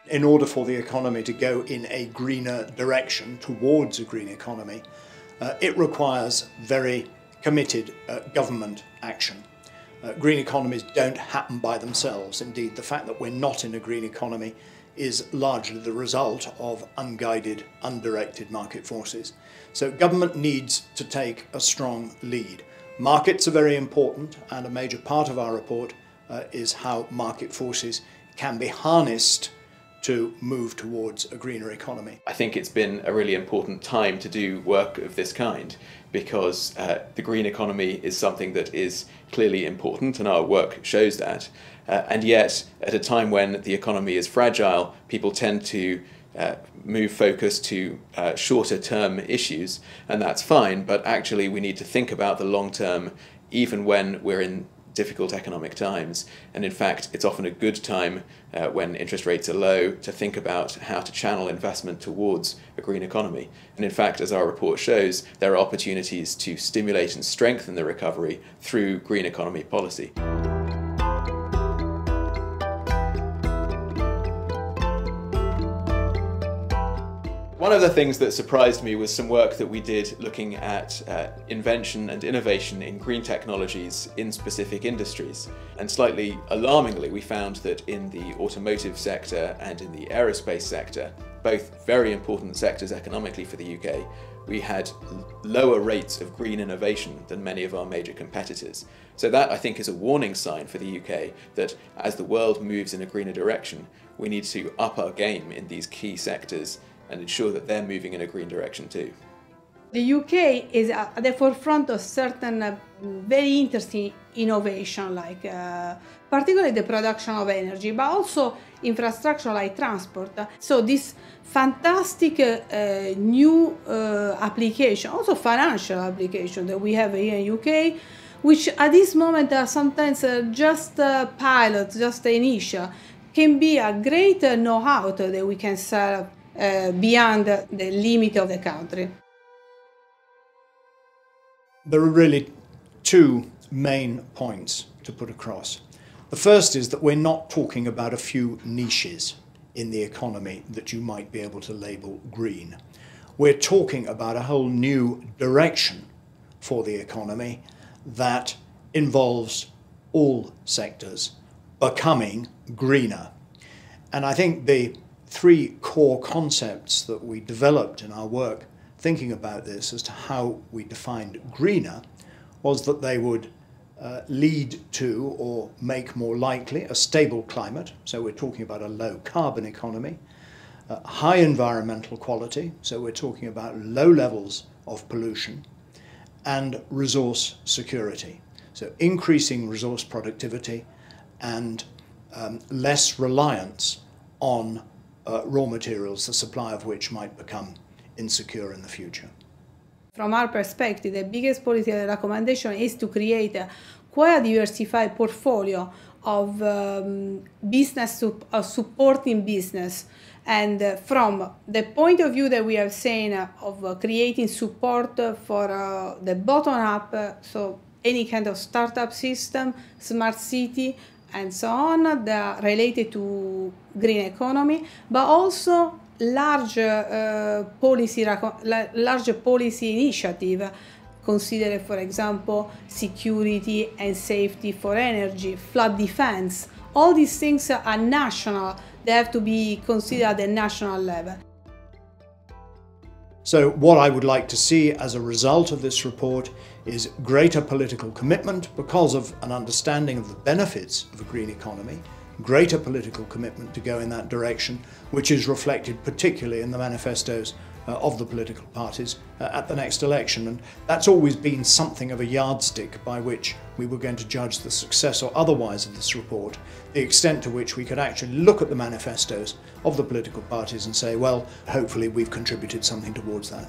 In order for the economy to go in a greener direction towards a green economy, it requires very committed government action. Green economies don't happen by themselves. Indeed, the fact that we're not in a green economy is largely the result of unguided, undirected market forces. So government needs to take a strong lead. Markets are very important, and a major part of our report is how market forces can be harnessed to move towards a greener economy. I think it's been a really important time to do work of this kind because the green economy is something that is clearly important, and our work shows that. And yet, at a time when the economy is fragile, people tend to move focus to shorter term issues, and that's fine, but actually we need to think about the long term even when we're in difficult economic times. And in fact, it's often a good time when interest rates are low to think about how to channel investment towards a green economy. And in fact, as our report shows, there are opportunities to stimulate and strengthen the recovery through green economy policy. One of the things that surprised me was some work that we did looking at invention and innovation in green technologies in specific industries. And slightly alarmingly, we found that in the automotive sector and in the aerospace sector, both very important sectors economically for the UK, we had lower rates of green innovation than many of our major competitors. So that, I think, is a warning sign for the UK that as the world moves in a greener direction, we need to up our game in these key sectors and ensure that they're moving in a green direction too. The UK is at the forefront of certain very interesting innovation, like particularly the production of energy, but also infrastructure like transport. So this fantastic new application, also financial application that we have here in UK, which at this moment are sometimes just pilots, just initial, can be a great know-how that we can sell beyond the limit of the country. There are really two main points to put across. The first is that we're not talking about a few niches in the economy that you might be able to label green. We're talking about a whole new direction for the economy that involves all sectors becoming greener. And I think the three core concepts that we developed in our work thinking about this as to how we defined greener was that they would lead to or make more likely a stable climate, so we're talking about a low carbon economy, high environmental quality, so we're talking about low levels of pollution, and resource security, so increasing resource productivity and less reliance on raw materials, the supply of which might become insecure in the future. From our perspective, the biggest policy recommendation is to create quite a diversified portfolio of business supporting business. And from the point of view that we are saying of creating support for the bottom up, so any kind of startup system, smart city, and so on, that are related to green economy, but also large policy initiative, consider, for example, security and safety for energy, flood defense. All these things are national. They have to be considered at the national level. So what I would like to see as a result of this report is greater political commitment because of an understanding of the benefits of a green economy, greater political commitment to go in that direction, which is reflected particularly in the manifestos of the political parties at the next election. And that's always been something of a yardstick by which we were going to judge the success or otherwise of this report, the extent to which we could actually look at the manifestos of the political parties and say, well, hopefully we've contributed something towards that.